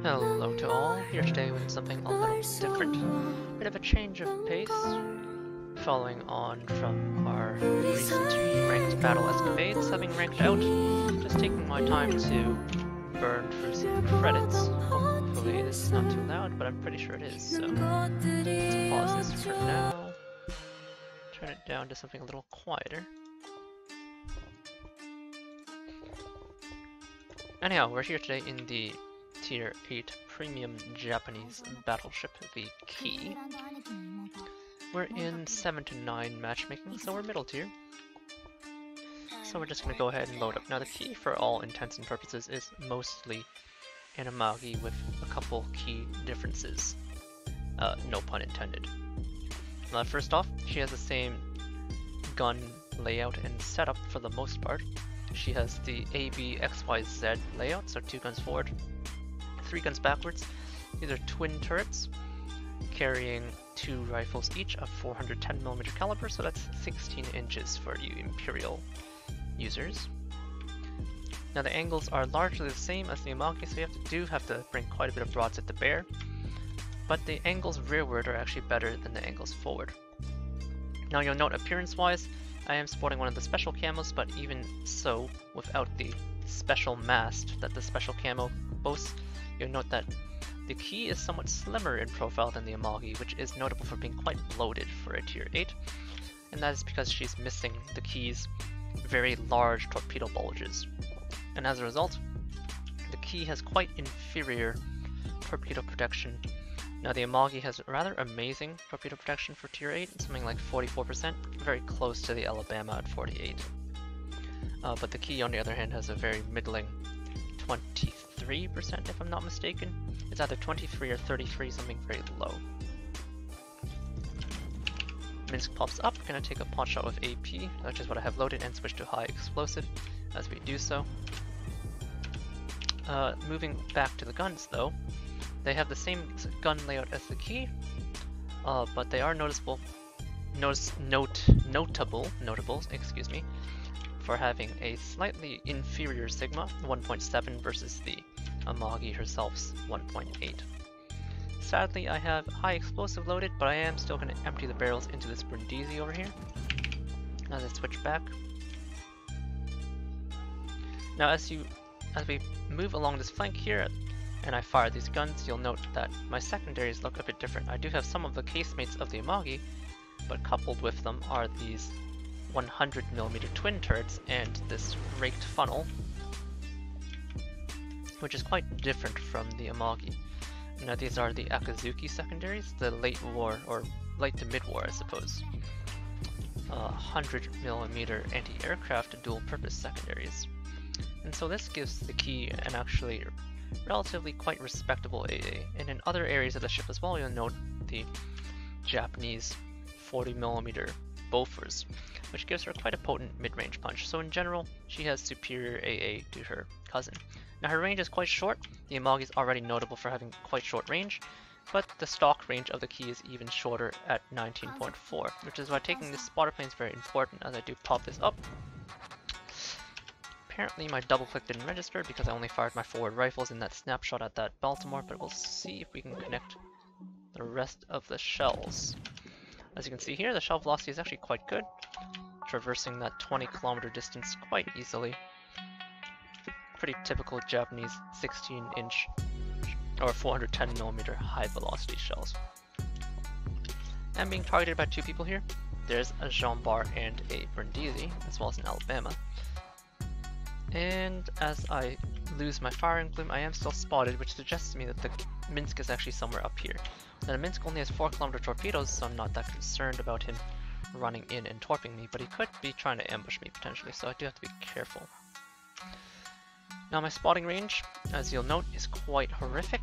Hello to all, here today with something a little different. Bit of a change of pace, following on from our recent ranked battle escapades, having ranked out, just taking my time to burn through some credits. Hopefully this is not too loud, but I'm pretty sure it is, so let's pause this for now, turn it down to something a little quieter. Anyhow, we're here today in the Tier 8 Premium Japanese Battleship, the Key. We're in 7 to 9 matchmaking, so we're middle tier. So we're just going to go ahead and load up. Now the Key, for all intents and purposes, is mostly an Amagi with a couple key differences. No pun intended. First off, she has the same gun layout and setup for the most part. She has the ABXYZ layout, so 2 guns forward, 3 guns backwards. These are twin turrets carrying 2 rifles each of 410mm caliber, so that's 16 inches for you Imperial users. Now the angles are largely the same as the Amagi, so you have to bring quite a bit of broadside to bear, but the angles rearward are actually better than the angles forward. Now you'll note appearance-wise, I am sporting one of the special camos, but even so, without the special mast that the special camo boasts, you'll note that the Key is somewhat slimmer in profile than the Amagi, which is notable for being quite bloated for a Tier 8, and that is because she's missing the Key's very large torpedo bulges. And as a result, the Key has quite inferior torpedo protection. Now the Amagi has rather amazing torpedo protection for Tier 8, something like 44%, very close to the Alabama at 48. But the Key on the other hand has a very middling 23% if I'm not mistaken. It's either 23 or 33, something very low. Minsk pops up, gonna take a pot shot with AP, which is what I have loaded, and switch to high explosive as we do so. Moving back to the guns though, they have the same gun layout as the Key, but they are notable, excuse me, for having a slightly inferior Sigma, 1.7 versus the Amagi herself's 1.8. Sadly, I have high explosive loaded, but I am still going to empty the barrels into this Brindisi over here as I switch back. Now as we move along this flank here, and I fire these guns, you'll note that my secondaries look a bit different. I do have some of the casemates of the Amagi, but coupled with them are these 100mm twin turrets and this raked funnel, which is quite different from the Amagi. Now these are the Akizuki secondaries, the late war, or late to mid-war I suppose, 100mm anti-aircraft dual-purpose secondaries. And so this gives the Key an actually relatively quite respectable AA, and in other areas of the ship as well you'll note the Japanese 40mm Bofors, which gives her quite a potent mid-range punch. So in general, she has superior AA to her cousin. Now her range is quite short. The Amagi is already notable for having quite short range, but the stock range of the Key is even shorter at 19.4, which is why taking this spotter plane is very important. As I do pop this up, apparently my double click didn't register because I only fired my forward rifles in that snapshot at that Baltimore, but we'll see if we can connect the rest of the shells. As you can see here, the shell velocity is actually quite good, traversing that 20km distance quite easily. Pretty typical Japanese 16-inch or 410mm high velocity shells. I'm being targeted by 2 people here. There's a Jean Bar and a Brindisi, as well as an Alabama. And as I lose my firing plume, I am still spotted, which suggests to me that the Minsk is actually somewhere up here. Now the Minsk only has 4km torpedoes, so I'm not that concerned about him running in and torping me, but he could be trying to ambush me potentially, so I do have to be careful. Now my spotting range, as you'll note, is quite horrific,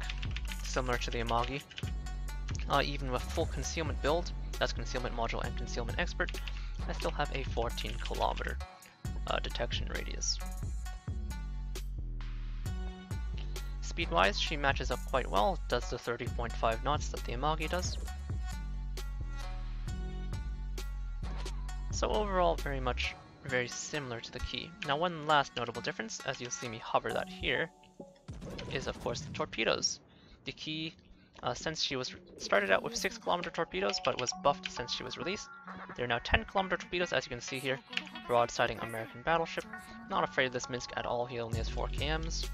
similar to the Amagi. Even with full concealment build, that's concealment module and concealment expert, I still have a 14km detection radius. Speed-wise, she matches up quite well, does the 30.5 knots that the Amagi does. So overall, very similar to the Key. Now one last notable difference, as you'll see me hover that here, is of course the torpedoes. The key, since she was started out with 6-kilometer torpedoes, but was buffed since she was released. They're now 10-kilometer torpedoes, as you can see here, broadsiding American battleship. Not afraid of this Minsk at all, he only has 4 KMs.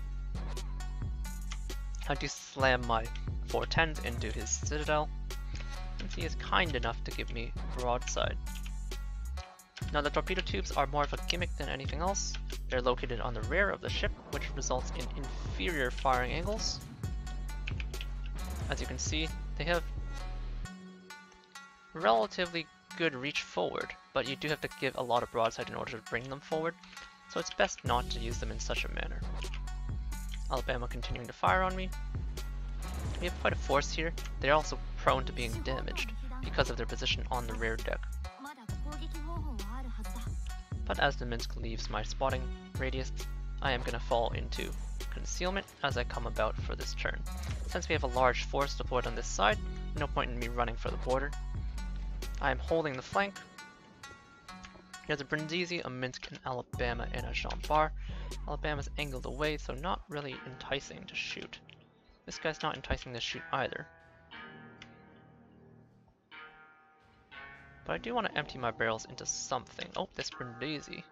I do slam my 410s into his citadel, since he is kind enough to give me broadside. Now the torpedo tubes are more of a gimmick than anything else. They're located on the rear of the ship, which results in inferior firing angles. As you can see, they have relatively good reach forward, but you do have to give a lot of broadside in order to bring them forward, so it's best not to use them in such a manner. Alabama continuing to fire on me. We have quite a force here. They're also prone to being damaged because of their position on the rear deck. But as the Minsk leaves my spotting radius, I am going to fall into concealment as I come about for this turn. Since we have a large force deployed on this side, no point in me running for the border. I am holding the flank. Here's a Brindisi, a Minsk, an Alabama, and a Jean Bar. Alabama's angled away, so not really enticing to shoot. This guy's not enticing to shoot either. But I do want to empty my barrels into something. Oh, this Brindisi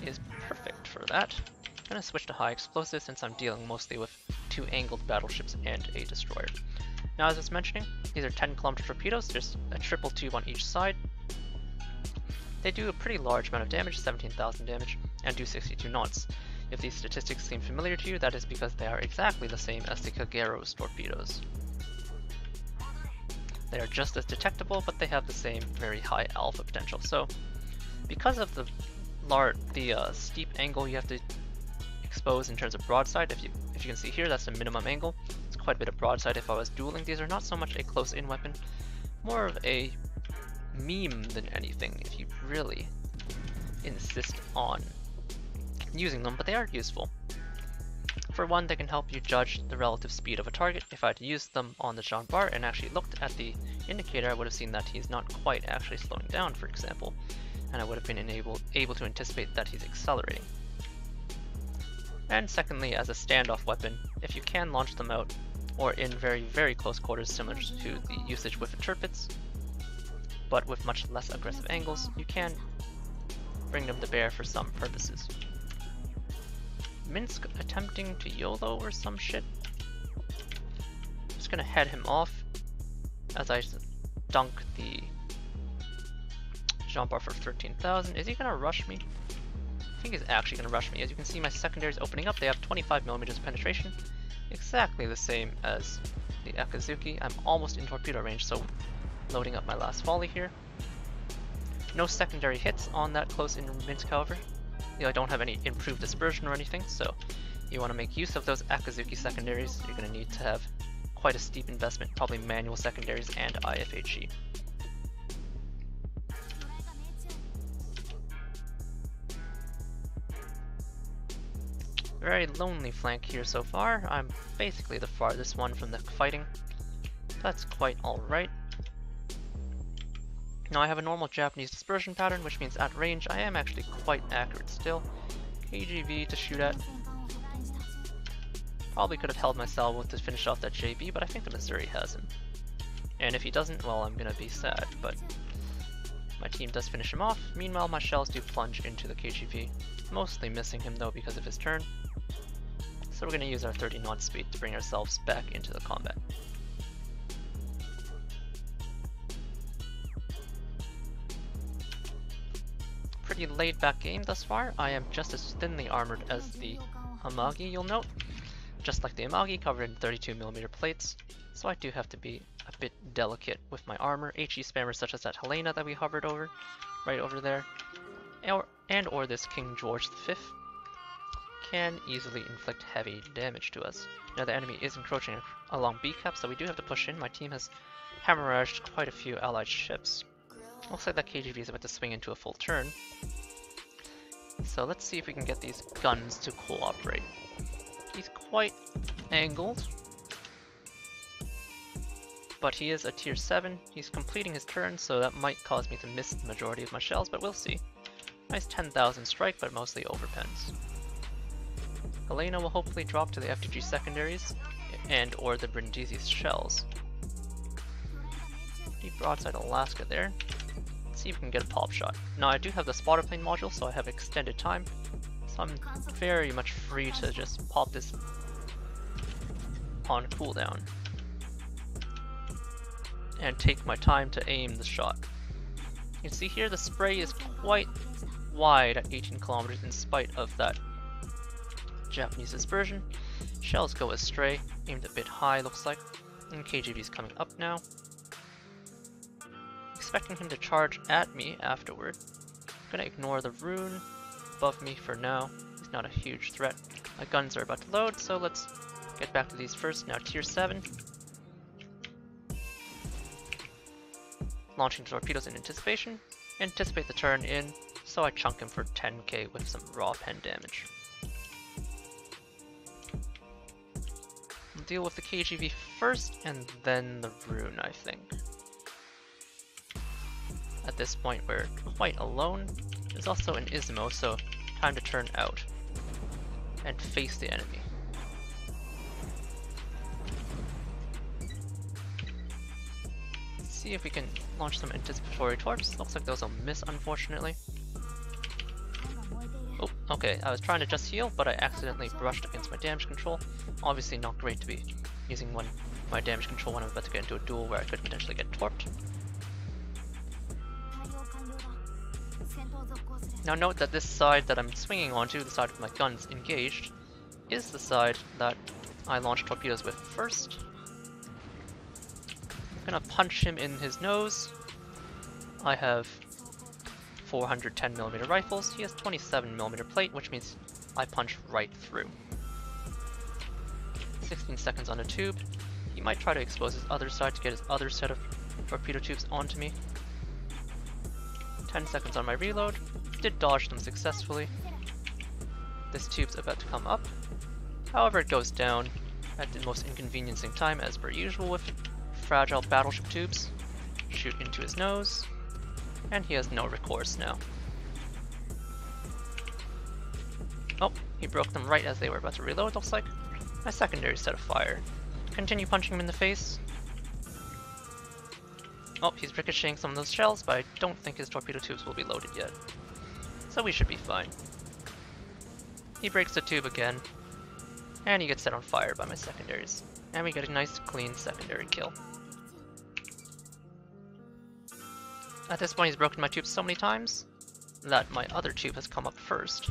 is perfect for that. I'm going to switch to high explosive since I'm dealing mostly with 2 angled battleships and a destroyer. Now, as I was mentioning, these are 10-kilometer torpedoes. There's a triple tube on each side. They do a pretty large amount of damage, 17,000 damage, and do 62 knots. If these statistics seem familiar to you, that is because they are exactly the same as the Kagero's torpedoes. They are just as detectable, but they have the same very high alpha potential. So, because of the steep angle you have to expose in terms of broadside, if you can see here, that's the minimum angle. It's quite a bit of broadside if I was dueling. These are not so much a close-in weapon, more of a meme than anything, if you really insist on using them, but they are useful. For one, they can help you judge the relative speed of a target. If I had used them on the Jean Bar and actually looked at the indicator, I would have seen that he's not quite actually slowing down, for example, and I would have been able to anticipate that he's accelerating. And secondly, as a standoff weapon, if you can launch them out, or in very, very close quarters similar to the usage with the Tirpitz, but with much less aggressive angles, you can bring them to bear for some purposes. Minsk attempting to YOLO or some shit. Just gonna head him off as I dunk the Jean Bar for 13,000. Is he gonna rush me? I think he's actually gonna rush me. As you can see, my secondaries opening up. They have 25mm penetration, exactly the same as the Akizuki. I'm almost in torpedo range, so loading up my last volley here. No secondary hits on that close in Minsk, however. I don't have any improved dispersion or anything, so you want to make use of those Akizuki secondaries. You're going to need to have quite a steep investment, probably manual secondaries and IFHE. Very lonely flank here so far. I'm basically the farthest one from the fighting. That's quite alright. Now I have a normal Japanese dispersion pattern, which means at range I am actually quite accurate still. KGV to shoot at. Probably could have held my salvo to finish off that JB, but I think the Missouri has him. And if he doesn't, well, I'm gonna be sad, but my team does finish him off. Meanwhile, my shells do plunge into the KGV, mostly missing him though because of his turn. So we're gonna use our 30 knot speed to bring ourselves back into the combat. Pretty laid back game thus far. I am just as thinly armored as the Amagi, you'll note. Just like the Amagi, covered in 32mm plates, so I do have to be a bit delicate with my armor. HE spammers such as that Helena that we hovered over, right over there, or this King George V, can easily inflict heavy damage to us. Now the enemy is encroaching along B cap, so we do have to push in. My team has hemorrhaged quite a few allied ships. Looks like that KGV is about to swing into a full turn. So let's see if we can get these guns to cooperate. He's quite angled, but he is a tier 7. He's completing his turn, so that might cause me to miss the majority of my shells, but we'll see. Nice 10,000 strike, but mostly overpens. Helena will hopefully drop to the FTG secondaries. and or the Brindisi's shells. Deep broadside Alaska there. Let's see if we can get a pop shot. Now I do have the spotter plane module, so I have extended time. So I'm very much free to just pop this on cooldown. And take my time to aim the shot. You can see here the spray is quite wide at 18 kilometers in spite of that Japanese dispersion. Shells go astray, aimed a bit high looks like, and KGV's coming up now. Expecting him to charge at me afterward. Gonna ignore the rune above me for now, he's not a huge threat. My guns are about to load, so let's get back to these first. Now tier 7. Launching torpedoes in anticipation. Anticipate the turn in, so I chunk him for 10k with some raw pen damage. We'll deal with the KGV first, and then the rune, I think. At this point we're quite alone. There's also an Ismo, so time to turn out and face the enemy. See if we can launch some anticipatory torps. Looks like those will miss, unfortunately. Oh, okay, I was trying to just heal, but I accidentally brushed against my damage control. Obviously not great to be using my damage control when I'm about to get into a duel where I could potentially get torped. Now note that this side that I'm swinging onto, the side with my guns engaged, is the side that I launched torpedoes with first. I'm gonna punch him in his nose. I have 410mm rifles, he has 27mm plate, which means I punch right through. 16 seconds on a tube. He might try to expose his other side to get his other set of torpedo tubes onto me. 10 seconds on my reload. Did dodge them successfully. This tube's about to come up. However, it goes down at the most inconveniencing time as per usual with fragile battleship tubes. Shoot into his nose. And he has no recourse now. Oh, he broke them right as they were about to reload, looks like. My secondary set of fire. Continue punching him in the face. Oh, he's ricocheting some of those shells, but I don't think his torpedo tubes will be loaded yet. So we should be fine. He breaks the tube again, and he gets set on fire by my secondaries. And we get a nice clean secondary kill. At this point he's broken my tube so many times that my other tube has come up first.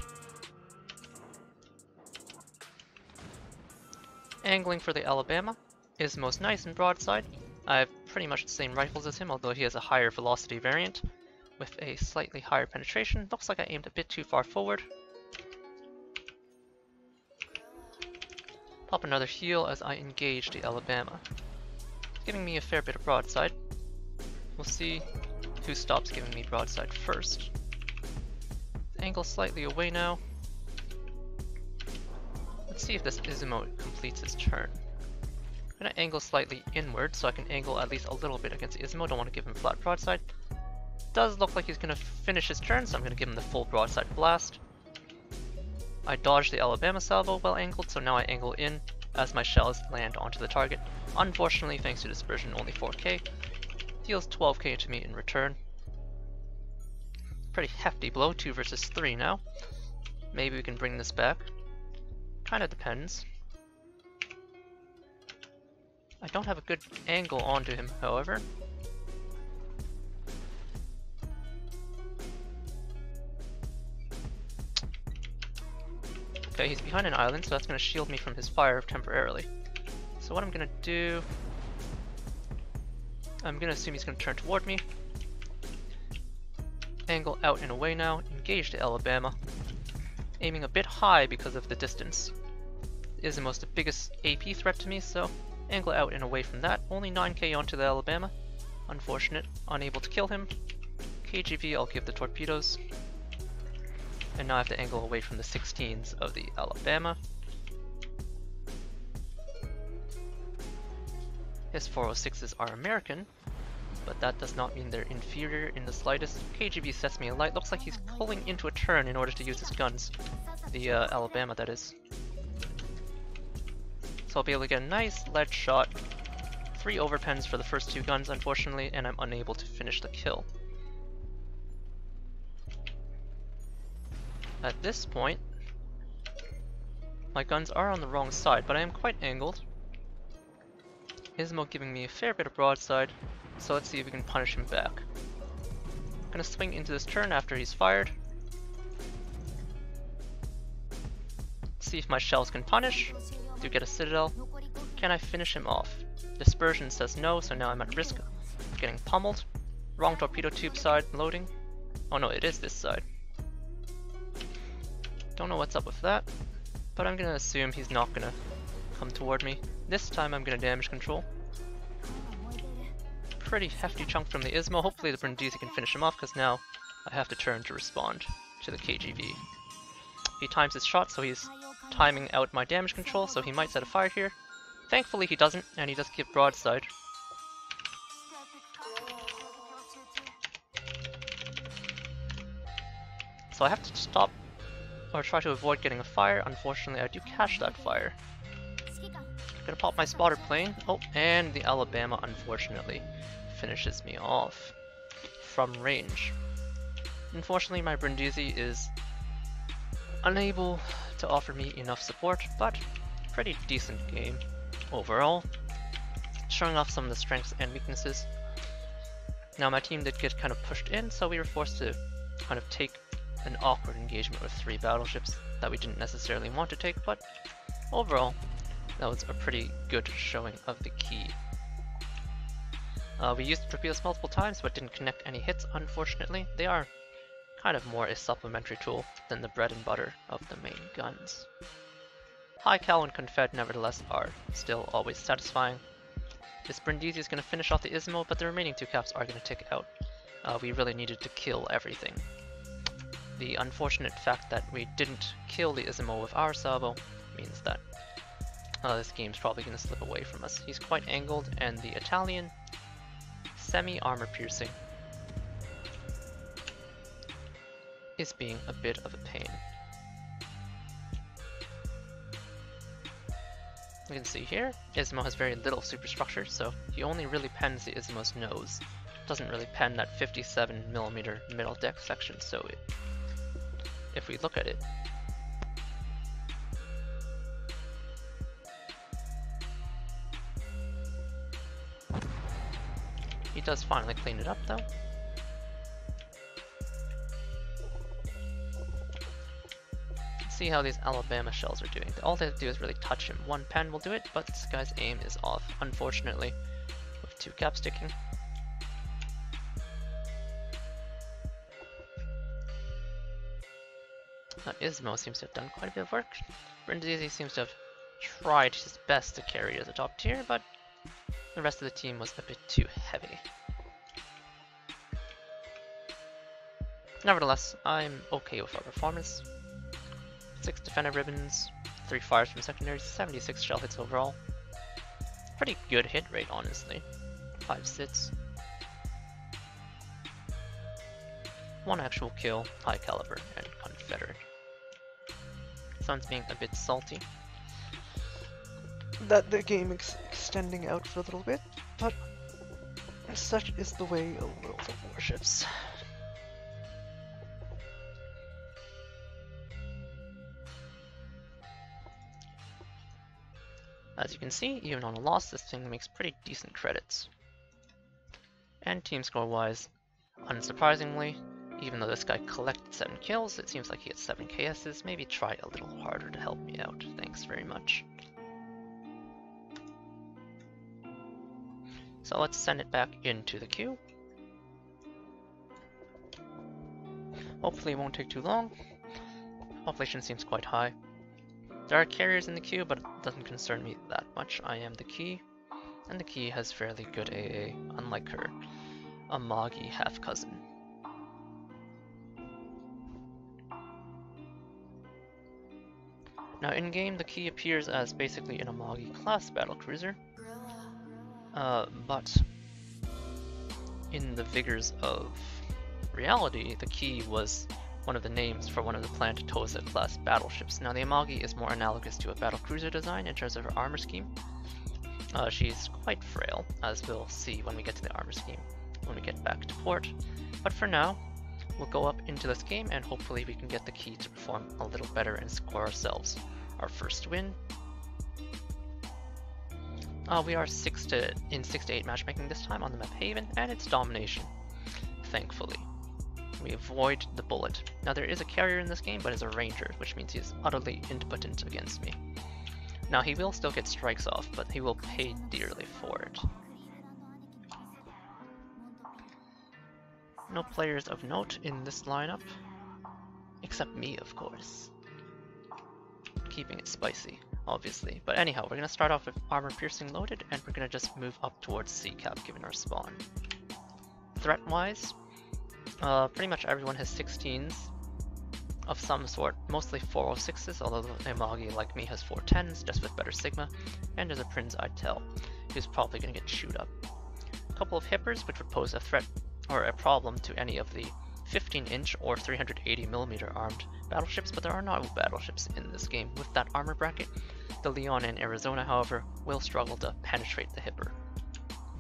Angling for the Alabama is most nice and broadside. I have pretty much the same rifles as him, although he has a higher velocity variant with a slightly higher penetration. Looks like I aimed a bit too far forward. Pop another heal as I engage the Alabama. It's giving me a fair bit of broadside. We'll see who stops giving me broadside first. Angle slightly away now. Let's see if this Izumo completes his turn. I'm gonna angle slightly inward so I can angle at least a little bit against Izumo. Don't want to give him flat broadside. Does look like he's gonna finish his turn, so I'm gonna give him the full broadside blast. I dodged the Alabama salvo well angled, so now I angle in as my shells land onto the target. Unfortunately, thanks to dispersion, only 4k. Deals 12k to me in return. Pretty hefty blow, 2 versus 3 now. Maybe we can bring this back. Kinda depends. I don't have a good angle onto him, however. Okay, he's behind an island, so that's going to shield me from his fire temporarily. So what I'm going to do... I'm going to assume he's going to turn toward me. Angle out and away now, engage the Alabama. Aiming a bit high because of the distance. Izumo's the biggest AP threat to me, so angle out and away from that. Only 9k onto the Alabama. Unfortunate, unable to kill him. KGV, I'll give the torpedoes. And now I have to angle away from the 16s of the Alabama. His 406s are American, but that does not mean they're inferior in the slightest. KGV sets me alight. Looks like he's pulling into a turn in order to use his guns. The Alabama, that is. So so I'll be able to get a nice lead shot. 3 overpens for the first 2 guns, unfortunately, and I'm unable to finish the kill. At this point, my guns are on the wrong side, but I am quite angled. Ismo giving me a fair bit of broadside, so let's see if we can punish him back. I'm gonna swing into this turn after he's fired. See if my shells can punish. Do get a citadel. Can I finish him off? Dispersion says no, so now I'm at risk of getting pummeled. Wrong torpedo tube side loading. Oh no, it is this side. Don't know what's up with that, but I'm gonna assume he's not gonna come toward me. This time I'm gonna damage control. Pretty hefty chunk from the Ismo. Hopefully the Brindisi can finish him off, because now I have to turn to respond to the KGB. He times his shot, so he's timing out my damage control, so he might set a fire here. Thankfully he doesn't, and he does give broadside. So I have to stop or try to avoid getting a fire. Unfortunately, I do catch that fire. Gonna pop my spotter plane. Oh, and the Alabama unfortunately finishes me off from range. Unfortunately, my Brindisi is unable to offer me enough support, but pretty decent game overall, showing off some of the strengths and weaknesses. Now my team did get kind of pushed in, so we were forced to kind of take an awkward engagement with 3 battleships that we didn't necessarily want to take, but overall that was a pretty good showing of the key. We used torpedoes multiple times but didn't connect any hits, unfortunately. They are kind of more a supplementary tool than the bread and butter of the main guns. High cal and confed nevertheless are still always satisfying. This Brindisi is going to finish off the Ismo, but the remaining 2 caps are going to tick out. We really needed to kill everything. The unfortunate fact that we didn't kill the Ismo with our salvo means that this game's probably going to slip away from us. He's quite angled, and the Italian semi-armor piercing is being a bit of a pain. You can see here, Ismo has very little superstructure, so he only really pens the Ismo's nose. Doesn't really pen that 57mm middle deck section, so if we look at it, he does finally clean it up though. See how these Alabama shells are doing. All they have to do is really touch him. 1 pen will do it, but this guy's aim is off, unfortunately, with 2 caps sticking. Ismo seems to have done quite a bit of work. Brindisi seems to have tried his best to carry it as a top tier, but the rest of the team was a bit too heavy. Nevertheless, I'm okay with our performance. 6 defender ribbons, 3 fires from secondaries, 76 shell hits overall. Pretty good hit rate, honestly. 5 sits. 1 actual kill, high caliber, and Confederate. Sun's being a bit salty that the game is extending out for a little bit, but such is the way of World of Warships. As you can see, even on a loss, this thing makes pretty decent credits. And team score wise, unsurprisingly, even though this guy collected 7 kills, it seems like he had 7 KSs. Maybe try a little harder to help me out. Thanks very much. So let's send it back into the queue. Hopefully it won't take too long. Population seems quite high. There are carriers in the queue, but it doesn't concern me that much. I am the key, and the key has fairly good AA, unlike her Amagi half-cousin. Now in-game, the key appears as basically an Amagi-class battlecruiser, but in the vigors of reality, the key was one of the names for one of the planned Tosa-Class Battleships. Now the Amagi is more analogous to a battlecruiser design in terms of her armor scheme. She's quite frail, as we'll see when we get to the armor scheme, when we get back to port. But for now, we'll go up into this game and hopefully we can get the key to perform a little better and score ourselves our first win. We are in 6 to 8 matchmaking this time on the map Haven, and it's domination, thankfully. We avoid the bullet. Now there is a carrier in this game, but is a ranger, which means he is utterly impotent against me. Now he will still get strikes off, but he will pay dearly for it. No players of note in this lineup, except me, of course. Keeping it spicy, obviously. But anyhow, we're going to start off with armor piercing loaded, and we're going to just move up towards C-cap given our spawn. Threat-wise, pretty much everyone has 16s of some sort, mostly 406s, although the Amagi, like me, has 410s, just with better Sigma, and there's a Prinz Eitel, who's probably going to get chewed up. A couple of hippers, which would pose a threat or a problem to any of the 15-inch or 380mm armed battleships, but there are no battleships in this game with that armor bracket. The Leon and Arizona, however, will struggle to penetrate the hipper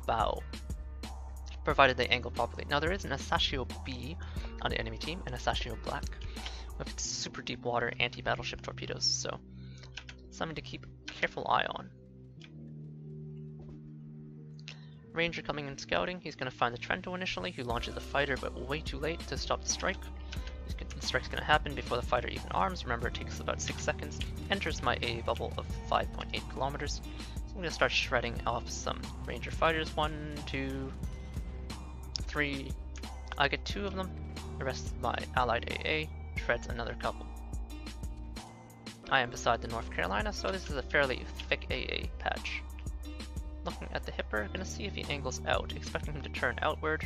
bow, provided they angle properly. Now there is an Asashio B on the enemy team, and Asashio Black, with its super deep water anti-battleship torpedoes, so something to keep a careful eye on. Ranger coming in scouting, he's going to find the Trento initially, who launches a fighter but way too late to stop the strike. The strike's going to happen before the fighter even arms. Remember, it takes about 6 seconds. Enters my AA bubble of 5.8 kilometers. So I'm going to start shredding off some Ranger fighters. 1, 2, 3. I get 2 of them. The rest of my allied AA shreds another couple. I am beside the North Carolina, so this is a fairly thick AA patch. Looking at the hipper, gonna see if he angles out, expecting him to turn outward.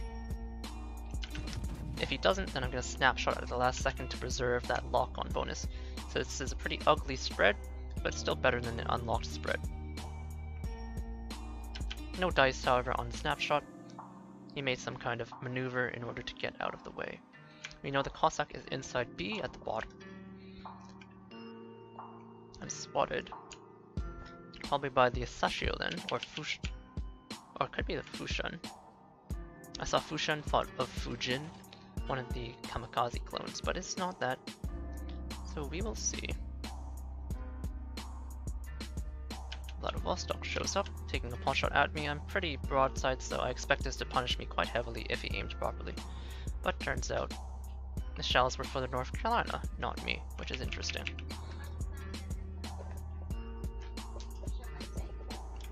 If he doesn't, then I'm gonna snapshot at the last second to preserve that lock-on bonus. So this is a pretty ugly spread, but still better than the unlocked spread. No dice, however, on the snapshot. He made some kind of maneuver in order to get out of the way. We know the Cossack is inside B at the bottom. I'm spotted. Probably by the Asashio then, or it could be the Fushan. I saw Fushan fought of Fujin, one of the Kamikaze clones, but it's not that. So we will see. Vladivostok shows up, taking a pot shot at me. I'm pretty broadside, so I expect this to punish me quite heavily if he aimed properly. But turns out, the shells were for the North Carolina, not me, which is interesting.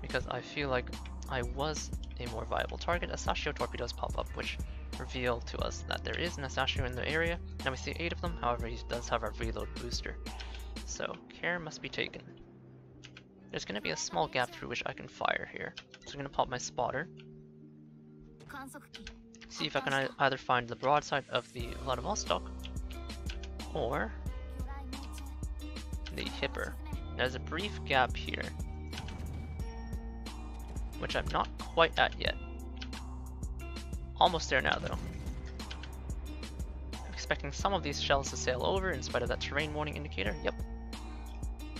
Because I feel like I was a more viable target. Asashio torpedoes pop up, which reveal to us that there is an Asashio in the area. Now we see 8 of them, however he does have a reload booster. So care must be taken. There's going to be a small gap through which I can fire here. So I'm going to pop my spotter. See if I can either find the broadside of the Vladivostok or the hipper. There's a brief gap here, which I'm not quite at yet. Almost there now though. I'm expecting some of these shells to sail over in spite of that terrain warning indicator. Yep.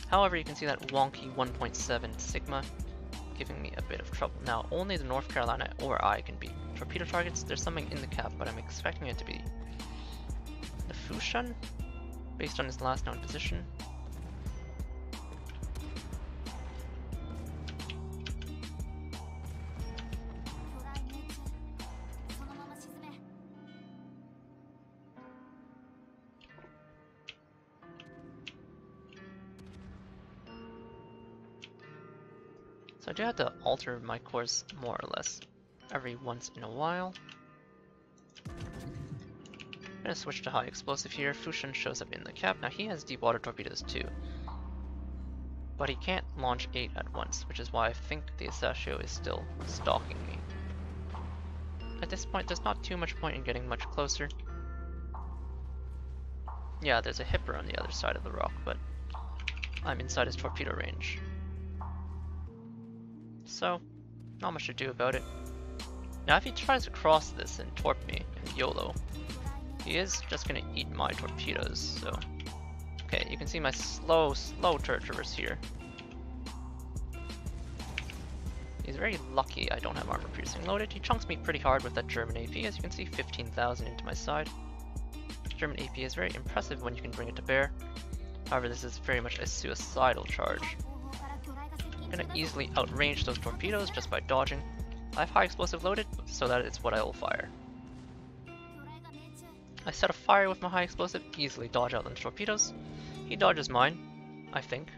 However, you can see that wonky 1.7 Sigma giving me a bit of trouble. Now, only the North Carolina or I can be torpedo targets. There's something in the cap, but I'm expecting it to be the Fushan, based on his last known position. So I do have to alter my course more or less every once in a while. I'm gonna switch to high explosive here. Fushan shows up in the cap. Now he has deep water torpedoes too, but he can't launch 8 at once, which is why I think the Asashio is still stalking me. At this point, there's not too much point in getting much closer. Yeah, there's a hipper on the other side of the rock, but I'm inside his torpedo range. So, not much to do about it. Now if he tries to cross this and torp me and YOLO, He is just gonna eat my torpedoes, so... Okay, you can see my slow turret traverse here. He's very lucky I don't have armor piercing loaded. He chunks me pretty hard with that German AP, as you can see, 15,000 into my side. German AP is very impressive when you can bring it to bear. However, this is very much a suicidal charge. I'm gonna easily outrange those torpedoes just by dodging. I have high explosive loaded, so that is what I will fire. I set a fire with my high explosive, easily dodge out the torpedoes. He dodges mine, I think.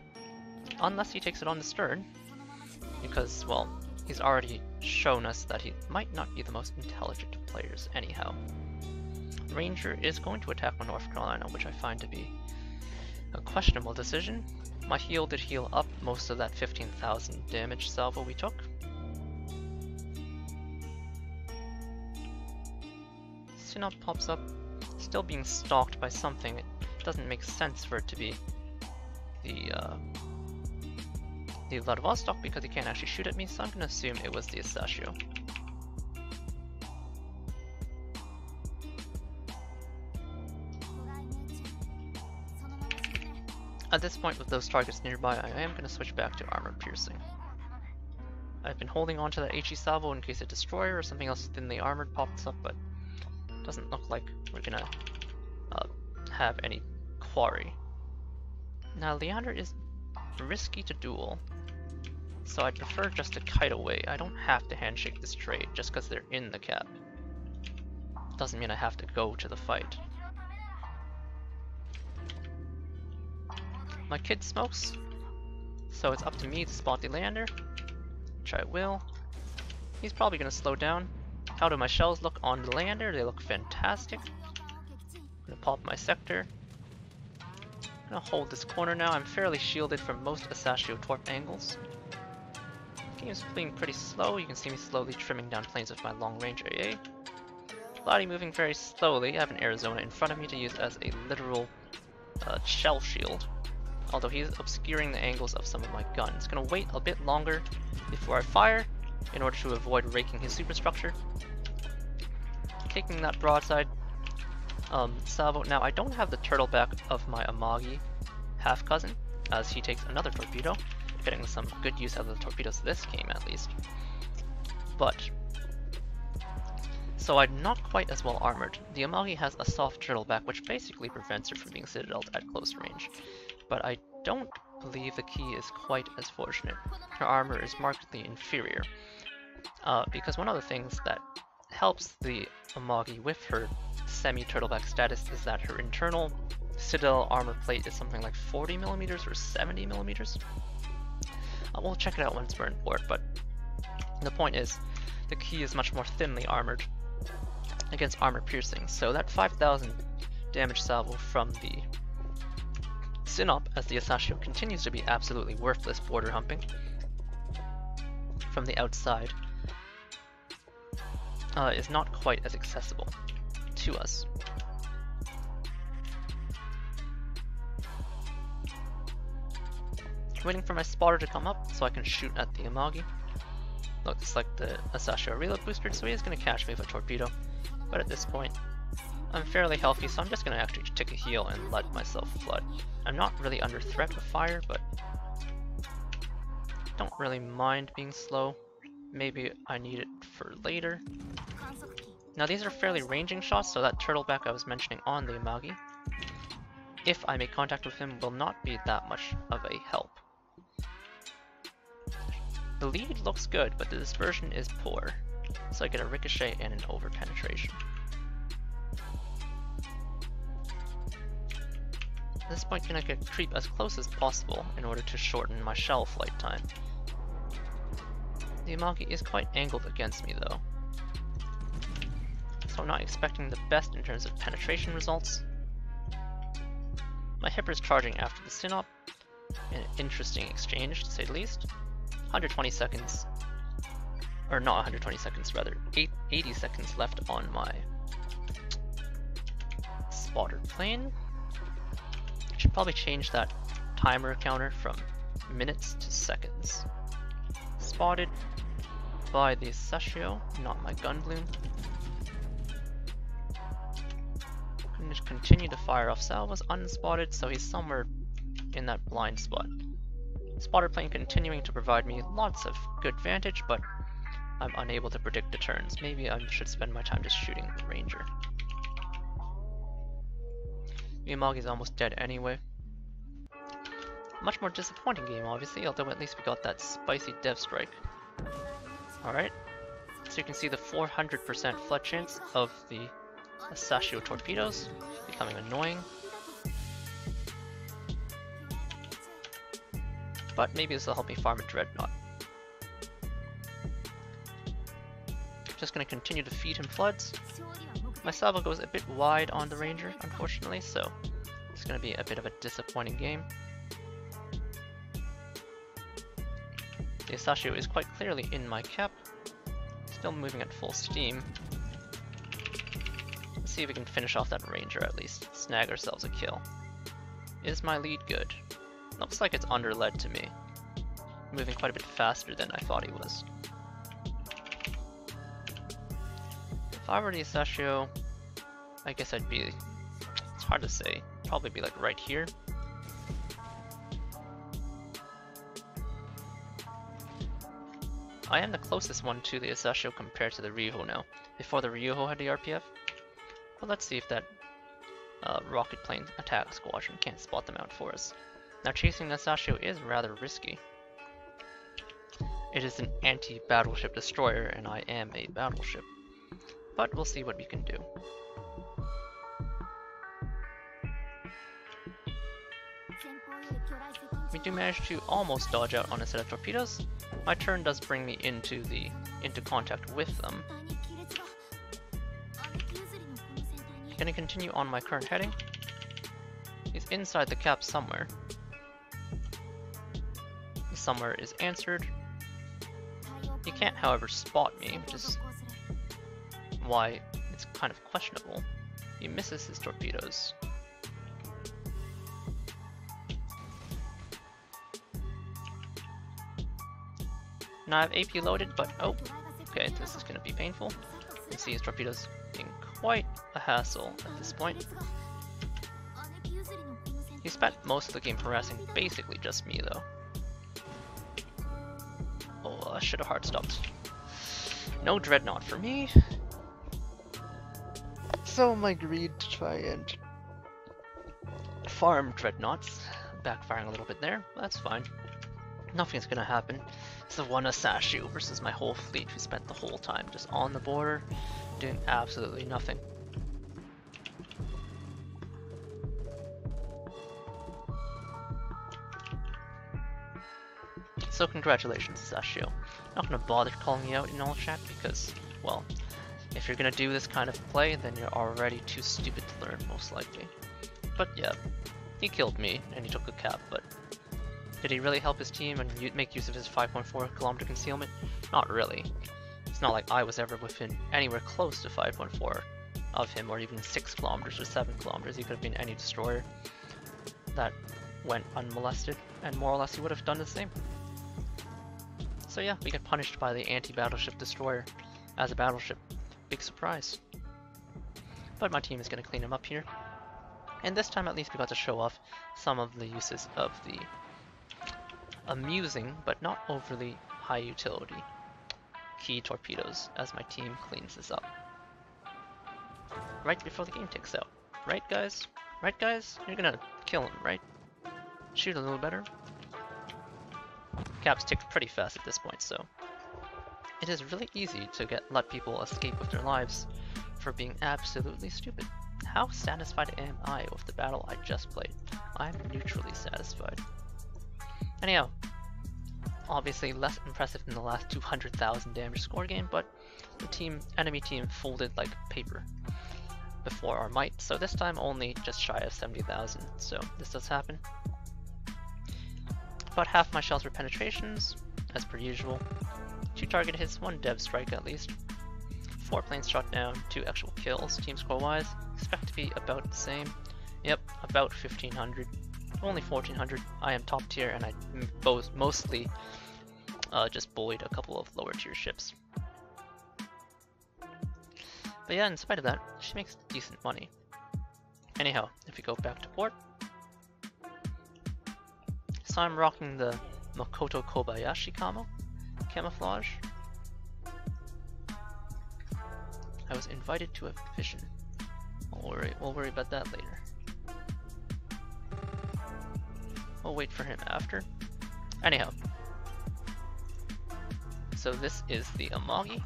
Unless he takes it on the stern. Because, well, he's already shown us that he might not be the most intelligent of players anyhow. Ranger is going to attack my North Carolina, which I find to be a questionable decision. My heal did heal up most of that 15,000 damage salvo we took. Sinop pops up, still being stalked by something. It doesn't make sense for it to be the Vladivostok because he can't actually shoot at me, so I'm going to assume it was the Asashio. At this point, with those targets nearby, I am going to switch back to armor piercing. I've been holding on to that HE salvo in case a destroyer or something else thinly armored pops up, but it doesn't look like we're going to have any quarry. Now, Leander is risky to duel, so I'd prefer just to kite away. I don't have to handshake this trade just because they're in the cap. Doesn't mean I have to go to the fight. My kid smokes, so it's up to me to spot the Leander, which I will. He's probably going to slow down. How do my shells look on the Leander? They look fantastic. I'm going to pop my sector. I'm going to hold this corner now. I'm fairly shielded from most Asashio torp angles. Game's being pretty slow. You can see me slowly trimming down planes with my long range AA. Lottie moving very slowly. I have an Arizona in front of me to use as a literal shell shield. Although he's obscuring the angles of some of my guns. Gonna wait a bit longer before I fire in order to avoid raking his superstructure. Taking that broadside salvo. Now I don't have the turtleback of my Amagi half cousin, as he takes another torpedo, getting some good use out of the torpedoes this game at least. But so I'm not quite as well armored. The Amagi has a soft turtleback which basically prevents her from being citadeled at close range. But I don't believe the Key is quite as fortunate. Her armor is markedly inferior. Because one of the things that helps the Amagi with her semi-turtleback status is that her internal citadel armor plate is something like 40mm or 70mm. We'll check it out once we're in port, but the point is, the Key is much more thinly armored against armor piercing, so that 5,000 damage salvo from the Sinop, as the Asashio continues to be absolutely worthless border humping from the outside, is not quite as accessible to us. Waiting for my spotter to come up so I can shoot at the Amagi. Looks like the Asashio reload boosted, so he is going to catch me with a torpedo, but at this point I'm fairly healthy, so I'm just going to actually take a heal and let myself flood. I'm not really under threat of fire, but don't really mind being slow. Maybe I need it for later. Now these are fairly ranging shots, so that turtleback I was mentioning on the Amagi, if I make contact with him, will not be that much of a help. The lead looks good, but the dispersion is poor, so I get a ricochet and an over penetration. At this point, I'm gonna creep as close as possible in order to shorten my shell flight time. The Amagi is quite angled against me though, so I'm not expecting the best in terms of penetration results. My Hipper is charging after the Sinop, an interesting exchange to say the least. 120 seconds, or not 120 seconds, rather 80 seconds left on my spotter plane. Should probably change that timer counter from minutes to seconds. Spotted by the Asashio, not my gun bloom. going to continue to fire off salvos unspotted, so he's somewhere in that blind spot. Spotter plane continuing to provide me lots of good vantage, but I'm unable to predict the turns. Maybe I should spend my time just shooting the Ranger. The Amagi's almost dead anyway. Much more disappointing game, obviously, although at least we got that spicy dev strike. Alright, so you can see the 400% flood chance of the Sashio torpedoes becoming annoying. But maybe this will help me farm a dreadnought. Just going to continue to feed him floods. My salvo goes a bit wide on the Ranger, unfortunately, so it's going to be a bit of a disappointing game. The Sashio is quite clearly in my cap, still moving at full steam. Let's see if we can finish off that Ranger at least, snag ourselves a kill. Is my lead good? Looks like it's under-led to me, moving quite a bit faster than I thought he was. If I were the Sashio, I guess I'd be, it's hard to say, probably be like right here. I am the closest one to the Sashio compared to the Ryuho now, before the Ryuho had the RPF. But let's see if that rocket plane attack squadron can't spot them out for us. Now chasing the Sashio is rather risky. It is an anti-battleship destroyer and I am a battleship. But we'll see what we can do. We do manage to almost dodge out on a set of torpedoes. My turn does bring me into contact with them. Gonna continue on my current heading. He's inside the cap somewhere. The somewhere is answered. He can't, however, spot me, which is why it's kind of questionable. He misses his torpedoes. Now I have AP loaded, but oh, okay, this is going to be painful. You can see his torpedoes being quite a hassle at this point. He spent most of the game harassing basically just me, though. Oh, I should have hard stopped. No dreadnought for me. So I agreed to try and farm dreadnoughts. Backfiring a little bit there, but that's fine. Nothing's gonna happen. It's the one Sashio versus my whole fleet who spent the whole time just on the border, doing absolutely nothing. So congratulations, Sashio. Not gonna bother calling you out in all chat because, well, if you're gonna do this kind of play, then you're already too stupid to learn, most likely. But yeah, he killed me and he took a cap, but did he really help his team and make use of his 5.4 kilometer concealment? Not really. It's not like I was ever within anywhere close to 5.4 of him, or even 6 kilometers or 7 kilometers. He could have been any destroyer that went unmolested, and more or less he would have done the same. So yeah, we get punished by the anti-battleship destroyer as a battleship. Big surprise. But my team is going to clean him up here. And this time at least we got to show off some of the uses of the amusing, but not overly high utility key torpedoes as my team cleans this up. Right before the game ticks out. Right guys? Right guys? You're gonna kill him, right? Shoot a little better. Caps ticked pretty fast at this point, so it is really easy to let people escape with their lives for being absolutely stupid. How satisfied am I with the battle I just played? I'm neutrally satisfied. Anyhow, obviously less impressive than the last 200,000 damage score game, but the enemy team folded like paper before our might, so this time only just shy of 70,000, so this does happen. About half my shells were penetrations, as per usual. 2 target hits, 1 dev strike at least. 4 planes shot down, 2 actual kills. Team score wise, expect to be about the same. Yep, about 1500. Only 1400. I am top tier and I mostly just bullied a couple of lower tier ships. But yeah, in spite of that, she makes decent money. Anyhow, if we go back to port, so I'm rocking the Makoto Kobayashi camouflage. I was invited to a vision. We'll worry about that later. We'll wait for him after. Anyhow, so this is the Amagi.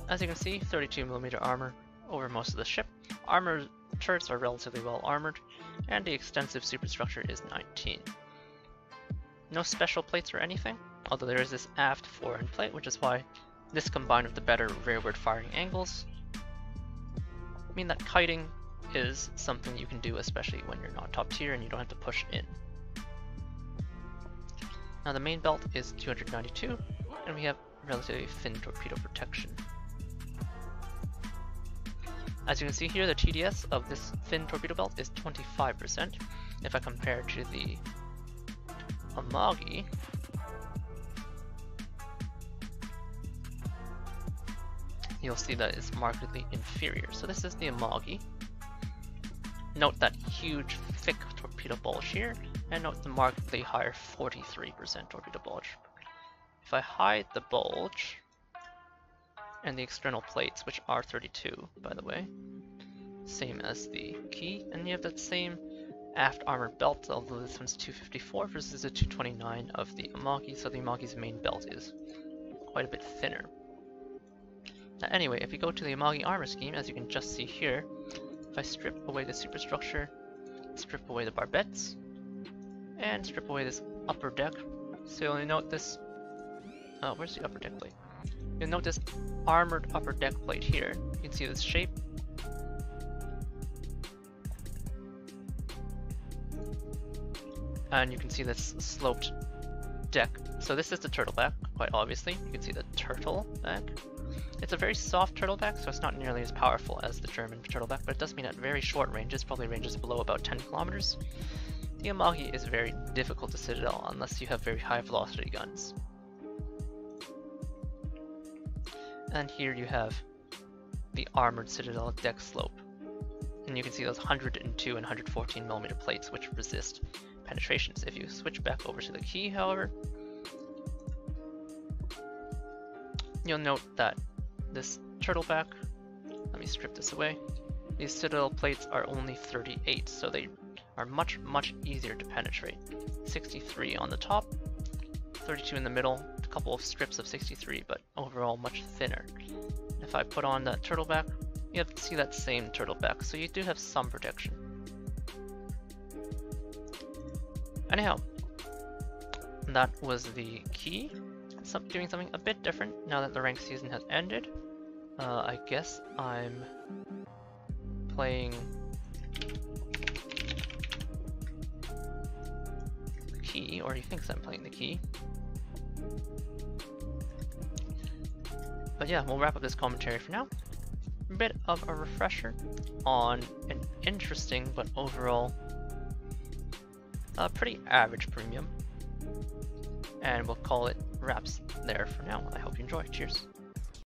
As you can see, 32mm armor over most of the ship. Armor turrets are relatively well armored, and the extensive superstructure is 19. No special plates or anything, although there is this aft forehand plate, which is why this combined with the better rearward firing angles mean that kiting is something you can do, especially when you're not top tier and you don't have to push in. Now the main belt is 292, and we have relatively thin torpedo protection. As you can see here, the TDS of this thin torpedo belt is 25%. If I compare to the Amagi, you'll see that it's markedly inferior. So this is the Amagi. Note that huge, thick torpedo bulge here, and note the markedly higher 43% torpedo bulge. If I hide the bulge, and the external plates, which are 32, by the way, same as the key, and you have that same aft armored belt, although this one's 254 versus the 229 of the Amagi, so the Amagi's main belt is quite a bit thinner. Now anyway, if you go to the Amagi armor scheme, as you can just see here, if I strip away the superstructure, strip away the barbettes, and strip away this upper deck, so you'll note this, where's the upper deck plate? You'll note this armored upper deck plate here. You can see this shape. And you can see this sloped deck. So this is the turtleback, quite obviously. You can see the turtleback. It's a very soft turtleback, so it's not nearly as powerful as the German turtleback, but it does mean at very short ranges, probably ranges below about 10 kilometers. The Amagi is very difficult to citadel unless you have very high velocity guns. And here you have the armored citadel deck slope. And you can see those 102 and 114mm plates which resist penetrations. If you switch back over to the key, however, you'll note that this turtleback, let me strip this away, these citadel plates are only 38, so they are much easier to penetrate. 63 on the top, 32 in the middle, a couple of strips of 63, but overall much thinner. If I put on that turtleback, you have to see that same turtleback, so you do have some protection. Anyhow, that was the key. Doing something a bit different now that the rank season has ended. I guess I'm playing the key, or he thinks I'm playing the key. But yeah, we'll wrap up this commentary for now. A bit of a refresher on an interesting but overall pretty average premium. And we'll call it wraps there for now. I hope you enjoy. Cheers.